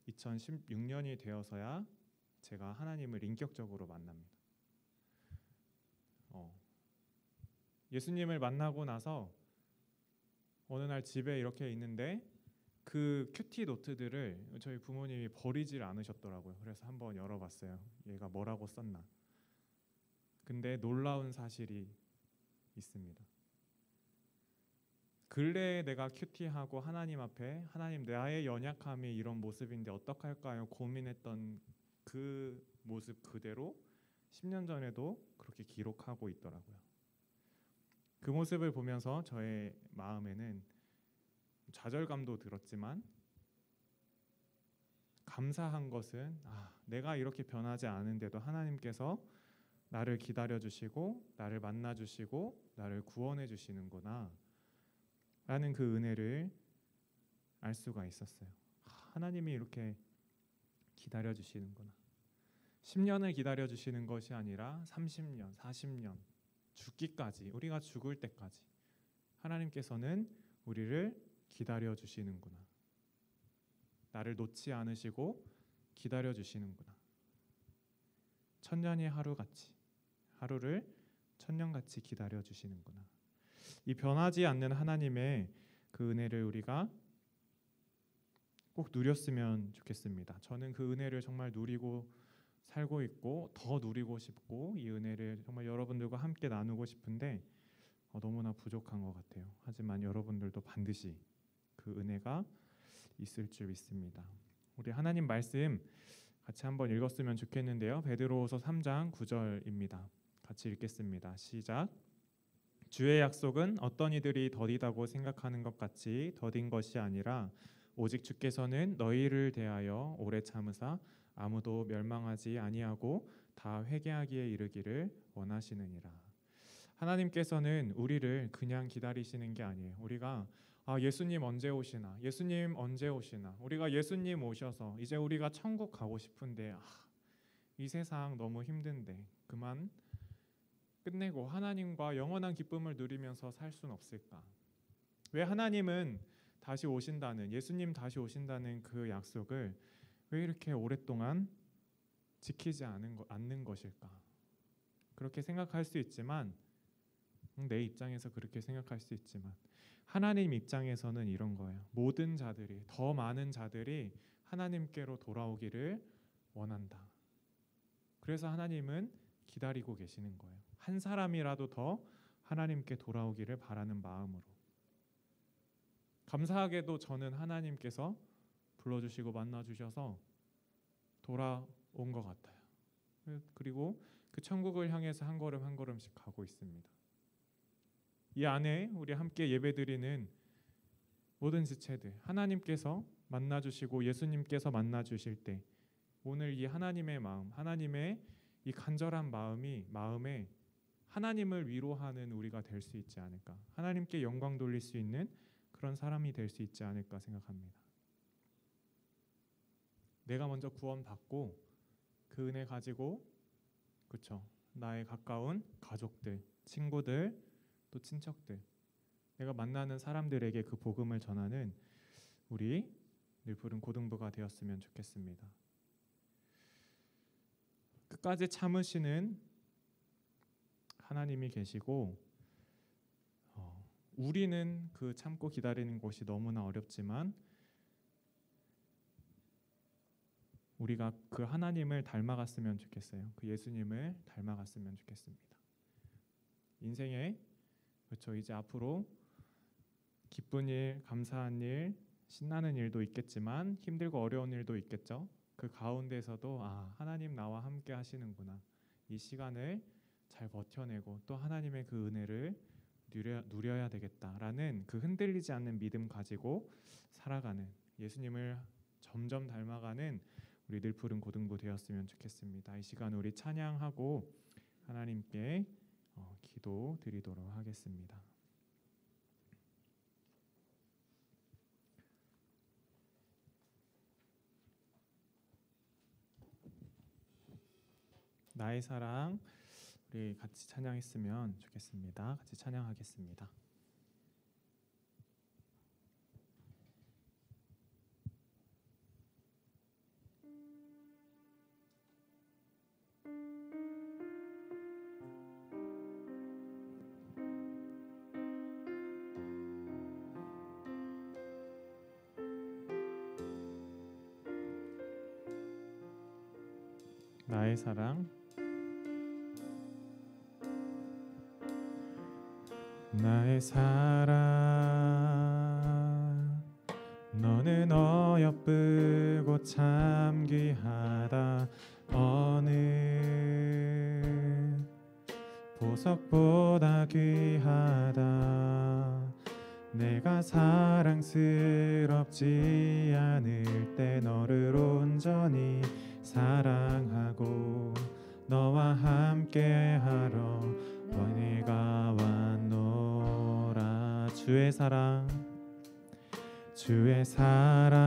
2016년이 되어서야 제가 하나님을 인격적으로 만납니다. 예수님을 만나고 나서 어느 날 집에 이렇게 있는데 그 큐티 노트들을 저희 부모님이 버리질 않으셨더라고요. 그래서 한번 열어봤어요. 얘가 뭐라고 썼나. 근데 놀라운 사실이 있습니다. 근래에 내가 큐티하고 하나님 앞에 하나님 나의 연약함이 이런 모습인데 어떡할까요? 고민했던 그 모습 그대로 10년 전에도 그렇게 기록하고 있더라고요. 그 모습을 보면서 저의 마음에는 좌절감도 들었지만 감사한 것은 내가 이렇게 변하지 않은데도 하나님께서 나를 기다려주시고 나를 만나주시고 나를 구원해주시는구나 라는 그 은혜를 알 수가 있었어요. 하나님이 이렇게 기다려주시는구나. 10년을 기다려주시는 것이 아니라 30년, 40년 죽기까지 우리가 죽을 때까지 하나님께서는 우리를 기다려주시는구나. 나를 놓지 않으시고 기다려주시는구나. 천년이 하루같이 하루를 천년같이 기다려주시는구나. 이 변하지 않는 하나님의 그 은혜를 우리가 꼭 누렸으면 좋겠습니다. 저는 그 은혜를 정말 누리고 살고 있고 더 누리고 싶고 이 은혜를 정말 여러분들과 함께 나누고 싶은데 너무나 부족한 것 같아요. 하지만 여러분들도 반드시 그 은혜가 있을 줄 믿습니다. 우리 하나님 말씀 같이 한번 읽었으면 좋겠는데요. 베드로후서 3장 9절입니다. 같이 읽겠습니다. 시작. 주의 약속은 어떤 이들이 더디다고 생각하는 것 같이 더딘 것이 아니라 오직 주께서는 너희를 대하여 오래 참으사 아무도 멸망하지 아니하고 다 회개하기에 이르기를 원하시느니라. 하나님께서는 우리를 그냥 기다리시는 게 아니에요. 우리가 예수님 언제 오시나? 예수님 언제 오시나? 우리가 예수님 오셔서 이제 우리가 천국 가고 싶은데 이 세상 너무 힘든데 그만 끝내고 하나님과 영원한 기쁨을 누리면서 살 수는 없을까? 왜 하나님은 다시 오신다는 예수님 다시 오신다는 그 약속을 왜 이렇게 오랫동안 지키지 않는 것일까? 그렇게 생각할 수 있지만 내 입장에서 그렇게 생각할 수 있지만 하나님 입장에서는 이런 거예요. 모든 자들이 더 많은 자들이 하나님께로 돌아오기를 원한다. 그래서 하나님은 기다리고 계시는 거예요. 한 사람이라도 더 하나님께 돌아오기를 바라는 마음으로. 감사하게도 저는 하나님께서 불러주시고 만나주셔서 돌아온 것 같아요. 그리고 그 천국을 향해서 한 걸음 한 걸음씩 가고 있습니다. 이 안에 우리 함께 예배드리는 모든 지체들, 하나님께서 만나주시고 예수님께서 만나주실 때 오늘 이 하나님의 마음, 하나님의 이 간절한 마음에 하나님을 위로하는 우리가 될 수 있지 않을까, 하나님께 영광 돌릴 수 있는 그런 사람이 될 수 있지 않을까 생각합니다. 내가 먼저 구원받고 그 은혜 가지고, 그렇죠, 나의 가까운 가족들, 친구들, 또 친척들, 내가 만나는 사람들에게 그 복음을 전하는 우리 늘푸른 고등부가 되었으면 좋겠습니다. 끝까지 참으시는 하나님이 계시고, 우리는 그 참고 기다리는 것이 너무나 어렵지만 우리가 그 하나님을 닮아갔으면 좋겠어요. 그 예수님을 닮아갔으면 좋겠습니다. 인생에, 그렇죠, 이제 앞으로 기쁜 일, 감사한 일, 신나는 일도 있겠지만 힘들고 어려운 일도 있겠죠. 그 가운데서도 하나님 나와 함께 하시는구나, 이 시간을 잘 버텨내고 또 하나님의 그 은혜를 누려야 되겠다라는 그 흔들리지 않는 믿음 가지고 살아가는, 예수님을 점점 닮아가는 우리 늘푸른 고등부 되었으면 좋겠습니다. 이 시간 우리 찬양하고 하나님께 기도 드리도록 하겠습니다. 나의 사랑, 우리 같이 찬양했으면 좋겠습니다. 같이 찬양하겠습니다. 나의 사랑, 나의 사랑, 너는 어여쁘고 참 귀하다. 어느 보석보다 귀하다. 내가 사랑스럽지 않을 때 너를 온전히 사랑하고 너와 함께하러 내가 왔노라. 주의 사랑, 주의 사랑,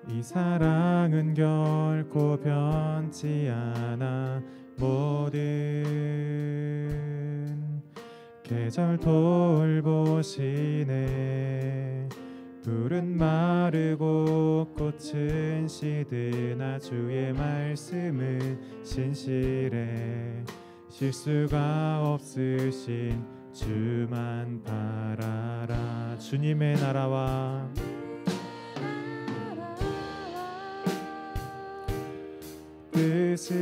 이 사랑은 결코 변치 않아. 모든 계절 돌보시네. 불은 마르고 꽃은 시드나 주의 말씀은 신실해. 실수가 없으신 주만 바라라. 주님의 나라와 뜻이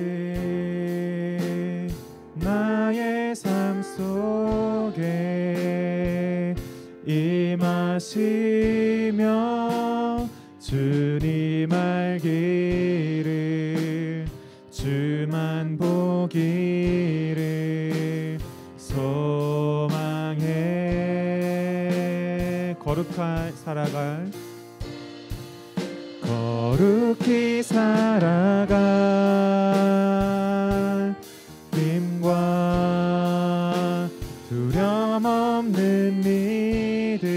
나의 삶 속에 임하시며 주님 알기를, 주만 보기를 소망해. 거룩히 살아갈 힘과 두려움 없는 믿음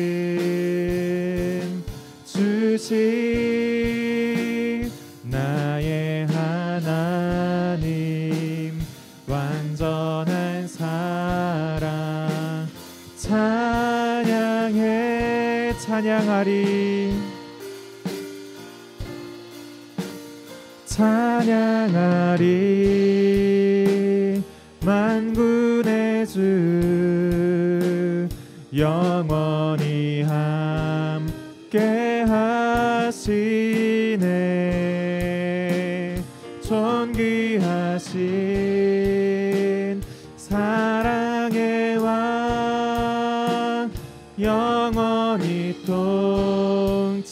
주신 나의 하나님. 완전한 사랑 찬양해. 찬양하리, 찬양하리. 만군의 주 영원히 함께 하시네. 존귀 하신 사랑의 왕 영원히 통치하시네.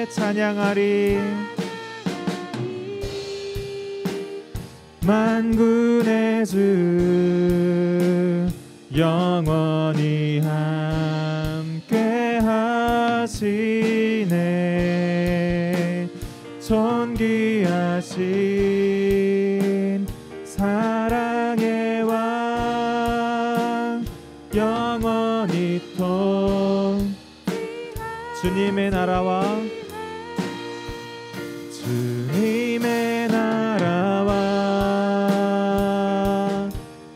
찬양하리. 만군의 주 영원히 함께 하시네. 존귀하신 사랑의 왕 영원히 주님의 나라와 주님의 나라와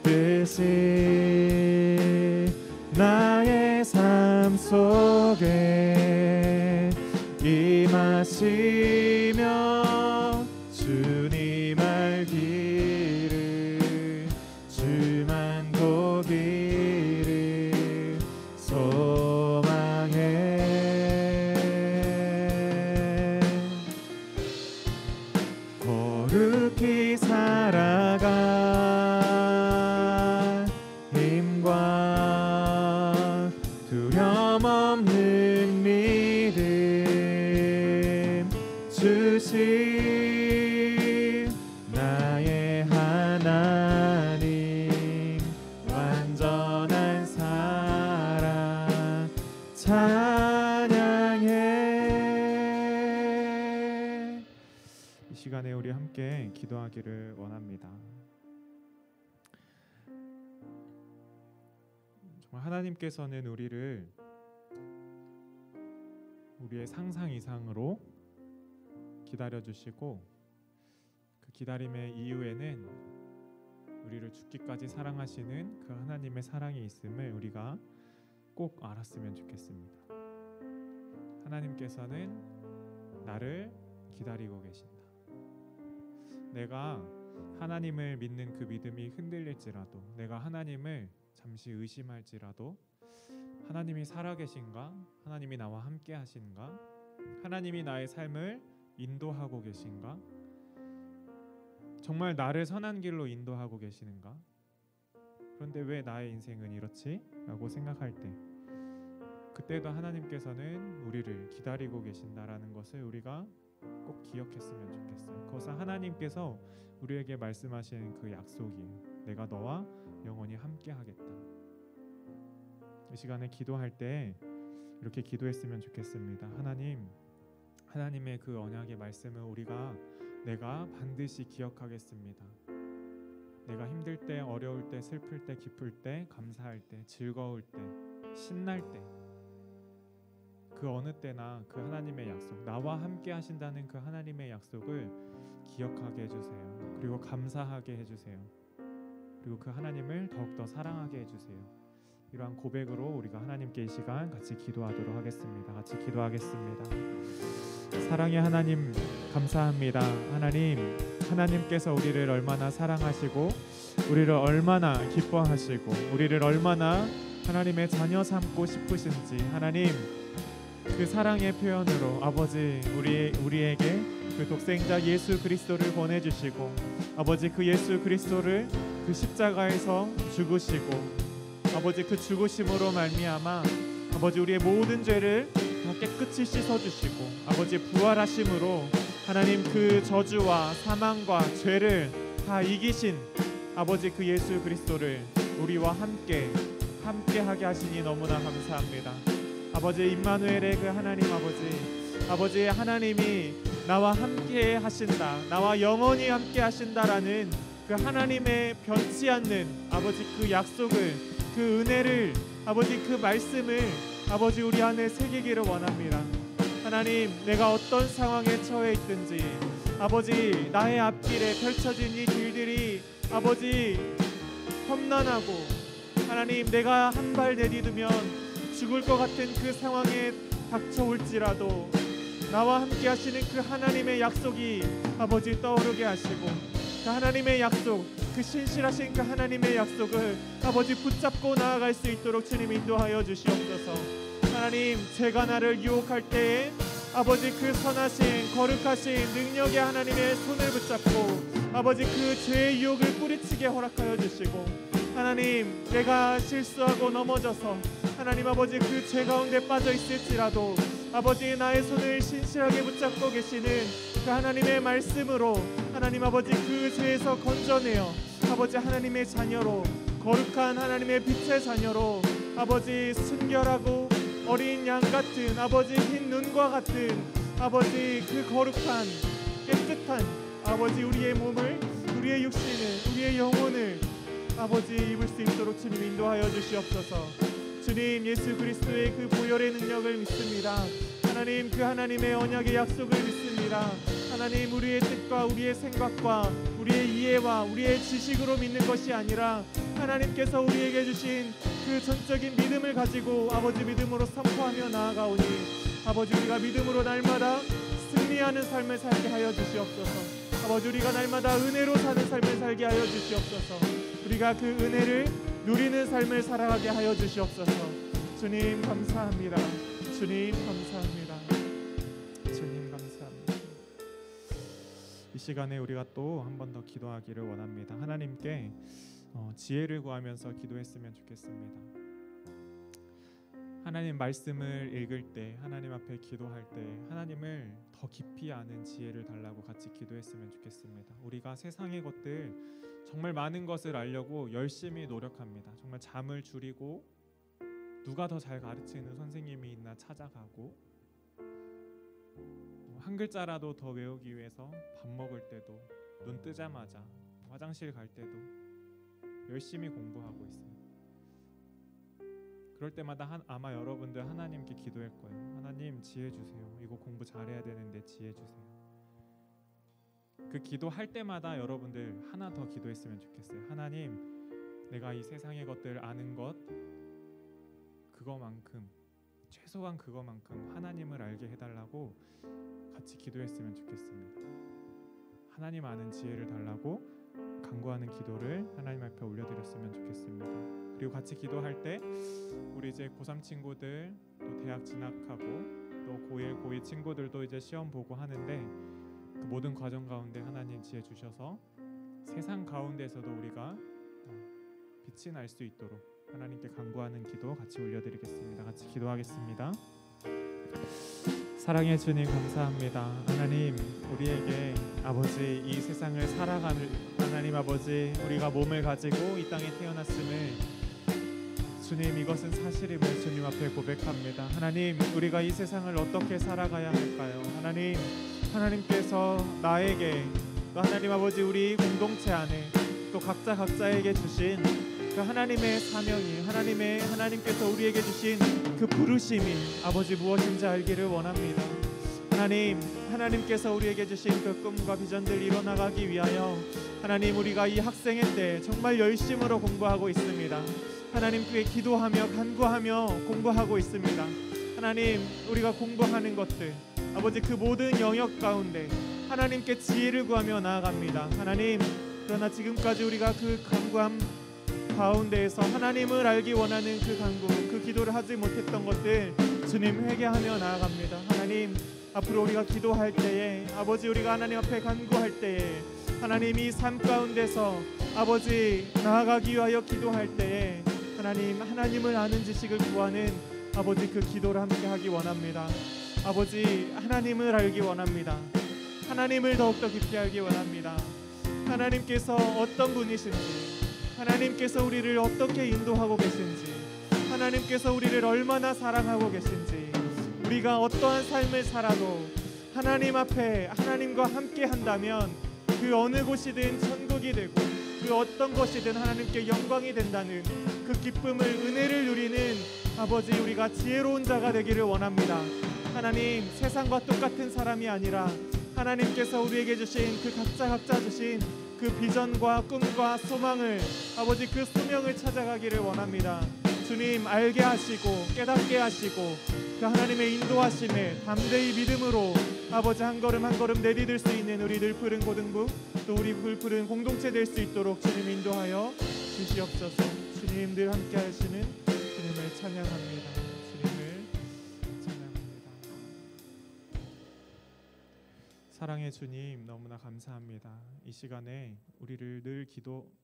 뜻이 나의 삶 속에 임하시며 주님 알기를 주만 보기를 소망해. 거룩히 살아가 힘과 두려움 없는 믿음 주신 나의 하나님 완전한 사랑 찬양해. 이 시간에 우리 함께 기도하기를 원합니다. 정말 하나님께서는 우리를 우리의 상상 이상으로 기다려주시고 그 기다림의 이유에는 우리를 죽기까지 사랑하시는 그 하나님의 사랑이 있음을 우리가 꼭 알았으면 좋겠습니다. 하나님께서는 나를 기다리고 계신다. 내가 하나님을 믿는 그 믿음이 흔들릴지라도, 내가 하나님을 잠시 의심할지라도, 하나님이 살아계신가? 하나님이 나와 함께 하신가? 하나님이 나의 삶을 인도하고 계신가? 정말 나를 선한 길로 인도하고 계시는가? 그런데 왜 나의 인생은 이렇지? 라고 생각할 때, 그때도 하나님께서는 우리를 기다리고 계신다라는 것을 우리가 꼭 기억했으면 좋겠어요. 그것은 하나님께서 우리에게 말씀하시는 그 약속이에요. 내가 너와 영원히 함께 하겠다. 이 시간에 기도할 때 이렇게 기도했으면 좋겠습니다. 하나님의 그 언약의 말씀을 내가 반드시 기억하겠습니다. 내가 힘들 때, 어려울 때, 슬플 때, 기쁠 때, 감사할 때, 즐거울 때, 신날 때, 그 어느 때나 그 하나님의 약속, 나와 함께 하신다는 그 하나님의 약속을 기억하게 해주세요. 그리고 감사하게 해주세요. 그리고 그 하나님을 더욱더 사랑하게 해주세요. 이러한 고백으로 우리가 하나님께 이 시간 같이 기도하도록 하겠습니다. 같이 기도하겠습니다. 사랑의 하나님, 감사합니다. 하나님께서 우리를 얼마나 사랑하시고 우리를 얼마나 기뻐하시고 우리를 얼마나 하나님의 자녀 삼고 싶으신지, 하나님 그 사랑의 표현으로 아버지 우리에게 그 독생자 예수 그리스도를 보내주시고, 아버지 그 예수 그리스도를 그 십자가에서 죽으시고, 아버지 그 죽으심으로 말미암아 아버지 우리의 모든 죄를 다 깨끗이 씻어주시고, 아버지 부활하심으로 하나님 그 저주와 사망과 죄를 다 이기신 아버지 그 예수 그리스도를 우리와 함께하게 하시니 너무나 감사합니다. 아버지 임마누엘의 그 하나님, 아버지 하나님이 나와 함께 하신다, 나와 영원히 함께 하신다라는 그 하나님의 변치 않는 아버지 그 약속을, 그 은혜를, 아버지 그 말씀을 아버지 우리 안에 새기기를 원합니다. 하나님, 내가 어떤 상황에 처해 있든지 아버지 나의 앞길에 펼쳐진 이 길들이 아버지 험난하고, 하나님 내가 한 발 내디디면 죽을 것 같은 그 상황에 닥쳐올지라도 나와 함께 하시는 그 하나님의 약속이 아버지 떠오르게 하시고, 그 하나님의 약속, 그 신실하신 그 하나님의 약속을 아버지 붙잡고 나아갈 수 있도록 주님 인도하여 주시옵소서. 하나님, 죄가 나를 유혹할 때에 아버지 그 선하신 거룩하신 능력의 하나님의 손을 붙잡고 아버지 그 죄의 유혹을 뿌리치게 허락하여 주시고 하나님 내가 실수하고 넘어져서 하나님 아버지 그 죄 가운데 빠져 있을지라도 아버지 나의 손을 신실하게 붙잡고 계시는 그 하나님의 말씀으로 하나님 아버지 그 죄에서 건져내어 아버지 하나님의 자녀로 거룩한 하나님의 빛의 자녀로 아버지 순결하고 어린 양 같은 아버지 흰 눈과 같은 아버지 그 거룩한 깨끗한 아버지 우리의 몸을 우리의 육신을 우리의 영혼을 아버지 입을 수 있도록 주님 인도하여 주시옵소서. 주님 예수 그리스도의 그 보혈의 능력을 믿습니다. 하나님 그 하나님의 언약의 약속을 믿습니다. 하나님 우리의 뜻과 우리의 생각과 우리의 이해와 우리의 지식으로 믿는 것이 아니라 하나님께서 우리에게 주신 그 전적인 믿음을 가지고 아버지 믿음으로 선포하며 나아가오니 아버지 우리가 믿음으로 날마다 승리하는 삶을 살게 하여 주시옵소서. 아버지 우리가 날마다 은혜로 사는 삶을 살게 하여 주시옵소서. 우리가 그 은혜를 누리는 삶을 살아가게 하여 주시옵소서. 주님 감사합니다. 주님 감사합니다. 주님 감사합니다. 이 시간에 우리가 또 한 번 더 기도하기를 원합니다. 하나님께 지혜를 구하면서 기도했으면 좋겠습니다. 하나님 말씀을 읽을 때 하나님 앞에 기도할 때 하나님을 더 깊이 아는 지혜를 달라고 같이 기도했으면 좋겠습니다. 우리가 세상의 것들 정말 많은 것을 알려고 열심히 노력합니다. 정말 잠을 줄이고 누가 더 잘 가르치는 선생님이 있나 찾아가고 한 글자라도 더 외우기 위해서 밥 먹을 때도 눈 뜨자마자 화장실 갈 때도 열심히 공부하고 있어요. 그럴 때마다 아마 여러분들 하나님께 기도할 거예요. 하나님 지혜 주세요. 이거 공부 잘해야 되는데 지혜 주세요. 그 기도할 때마다 여러분들 하나 더 기도했으면 좋겠어요. 하나님 내가 이 세상의 것들 아는 것 그거만큼 최소한 그거만큼 하나님을 알게 해달라고 같이 기도했으면 좋겠습니다. 하나님 아는 지혜를 달라고 간구하는 기도를 하나님 앞에 올려드렸으면 좋겠습니다. 그리고 같이 기도할 때 우리 이제 고3 친구들 또 대학 진학하고 또 고1, 고2 친구들도 이제 시험 보고 하는데 그 모든 과정 가운데 하나님 지혜 주셔서 세상 가운데서도 우리가 빛이 날 수 있도록 하나님께 간구하는 기도 같이 올려드리겠습니다. 같이 기도하겠습니다. 사랑의 주님 감사합니다. 하나님 우리에게 아버지 이 세상을 살아가는 하나님 아버지 우리가 몸을 가지고 이 땅에 태어났음을 주님 이것은 사실임을 주님 앞에 고백합니다. 하나님 우리가 이 세상을 어떻게 살아가야 할까요? 하나님께서 나에게 또 하나님 아버지 우리 공동체 안에 또 각자에게 주신 그 하나님의 사명이 하나님께서 우리에게 주신 그 부르심이 아버지 무엇인지 알기를 원합니다. 하나님께서 우리에게 주신 그 꿈과 비전들 이뤄나가기 위하여 하나님 우리가 이 학생회 때 정말 열심으로 공부하고 있습니다. 하나님께 기도하며 간구하며 공부하고 있습니다. 하나님 우리가 공부하는 것들 아버지 그 모든 영역 가운데 하나님께 지혜를 구하며 나아갑니다. 하나님 그러나 지금까지 우리가 그 간구함 가운데에서 하나님을 알기 원하는 그 간구 그 기도를 하지 못했던 것들 주님 회개하며 나아갑니다. 하나님 앞으로 우리가 기도할 때에 아버지 우리가 하나님 앞에 간구할 때에 하나님 이 삶 가운데서 아버지 나아가기 위하여 기도할 때에 하나님을 아는 지식을 구하는 아버지 그 기도를 함께 하기 원합니다. 아버지 하나님을 알기 원합니다. 하나님을 더욱더 깊이 알기 원합니다. 하나님께서 어떤 분이신지 하나님께서 우리를 어떻게 인도하고 계신지 하나님께서 우리를 얼마나 사랑하고 계신지 우리가 어떠한 삶을 살아도 하나님 앞에 하나님과 함께 한다면 그 어느 곳이든 천국이 되고 그 어떤 것이든 하나님께 영광이 된다는 그 기쁨을 은혜를 누리는 아버지 우리가 지혜로운 자가 되기를 원합니다. 하나님 세상과 똑같은 사람이 아니라 하나님께서 우리에게 주신 그 각자 주신 그 비전과 꿈과 소망을 아버지 그 소명을 찾아가기를 원합니다. 주님 알게 하시고 깨닫게 하시고 그 하나님의 인도하심에 담대히 믿음으로 아버지 한 걸음 한 걸음 내디딜 수 있는 우리 늘푸른 고등부 또 우리 늘푸른 공동체 될 수 있도록 주님 인도하여 주시옵소서. 주님 늘 함께 하시는 주님을 찬양합니다. 주님을 찬양합니다. 사랑의 주님 너무나 감사합니다. 이 시간에 우리를 늘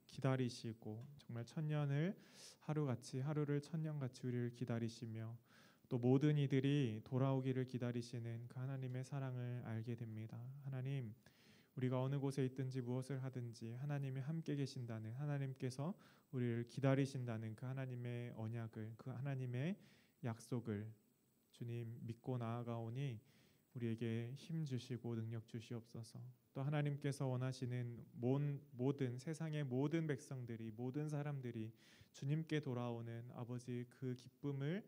기다리시고 정말 천년을 하루를 천년같이 우리를 기다리시며 또 모든 이들이 돌아오기를 기다리시는 그 하나님의 사랑을 알게 됩니다. 하나님, 우리가 어느 곳에 있든지 무엇을 하든지 하나님이 함께 계신다는, 하나님께서 우리를 기다리신다는 그 하나님의 언약을, 그 하나님의 약속을 주님 믿고 나아가오니 우리에게 힘 주시고 능력 주시옵소서. 또 하나님께서 원하시는 모든 세상의 모든 백성들이, 모든 사람들이 주님께 돌아오는 아버지 그 기쁨을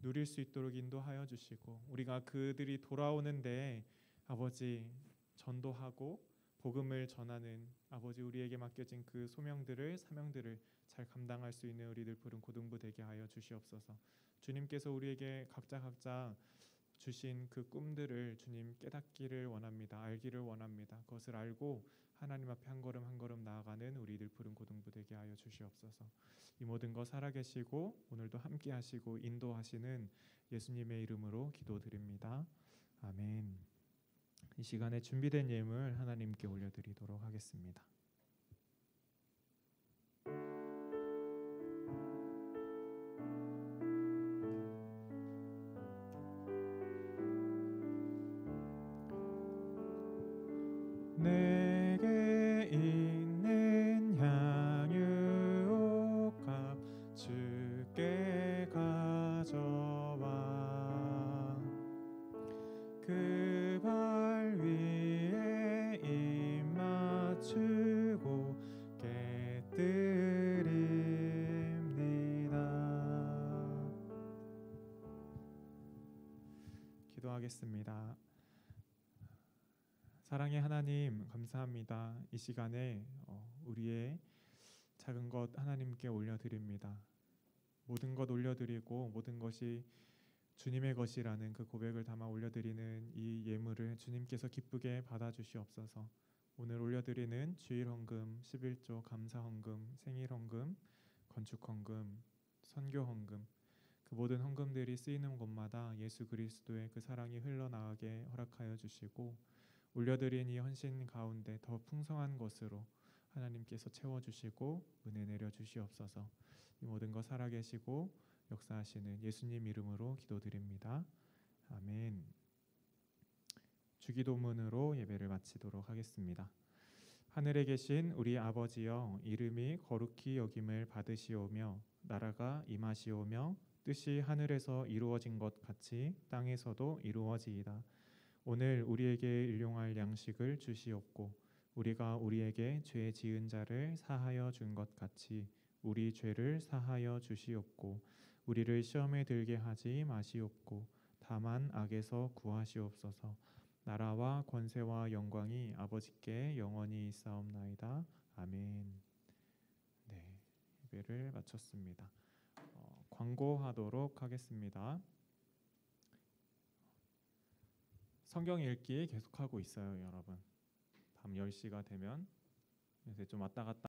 누릴 수 있도록 인도하여 주시고, 우리가 그들이 돌아오는데 아버지 전도하고 복음을 전하는 아버지 우리에게 맡겨진 그 사명들을 잘 감당할 수 있는 우리들 부른 고등부 되게 하여 주시옵소서. 주님께서 우리에게 각자 주신 그 꿈들을 주님 깨닫기를 원합니다. 알기를 원합니다. 그것을 알고 하나님 앞에 한 걸음 한 걸음 나아가는 우리들 푸른 고등부 되게 하여 주시옵소서. 이 모든 것 살아계시고 오늘도 함께 하시고 인도하시는 예수님의 이름으로 기도드립니다. 아멘. 이 시간에 준비된 예물 하나님께 올려드리도록 하겠습니다. 내게 있는 향유옥합 주께 가져와 그 발 위에 입 맞추고 깨뜨립니다. 기도하겠습니다. 사랑의 하나님, 감사합니다. 이 시간에 우리의 작은 것 하나님께 올려드립니다. 모든 것 올려드리고 모든 것이 주님의 것이라는 그 고백을 담아 올려드리는 이 예물을 주님께서 기쁘게 받아주시옵소서. 오늘 올려드리는 주일헌금, 11조 감사헌금, 생일헌금, 건축헌금, 선교헌금, 그 모든 헌금들이 쓰이는 곳마다 예수 그리스도의 그 사랑이 흘러나가게 허락하여 주시고, 올려드린 이 헌신 가운데 더 풍성한 것으로 하나님께서 채워주시고 은혜 내려주시옵소서. 이 모든 것 살아계시고 역사하시는 예수님 이름으로 기도드립니다. 아멘. 주기도문으로 예배를 마치도록 하겠습니다. 하늘에 계신 우리 아버지여, 이름이 거룩히 여김을 받으시오며 나라가 임하시오며 뜻이 하늘에서 이루어진 것 같이 땅에서도 이루어지이다. 오늘 우리에게 일용할 양식을 주시옵고 우리가 우리에게 죄 지은 자를 사하여 준 것 같이 우리 죄를 사하여 주시옵고 우리를 시험에 들게 하지 마시옵고 다만 악에서 구하시옵소서. 나라와 권세와 영광이 아버지께 영원히 있사옵나이다. 아멘. 네, 예배를 마쳤습니다. 광고하도록 하겠습니다. 성경 읽기 계속하고 있어요, 여러분. 밤 10시가 되면 요새 좀 왔다 갔다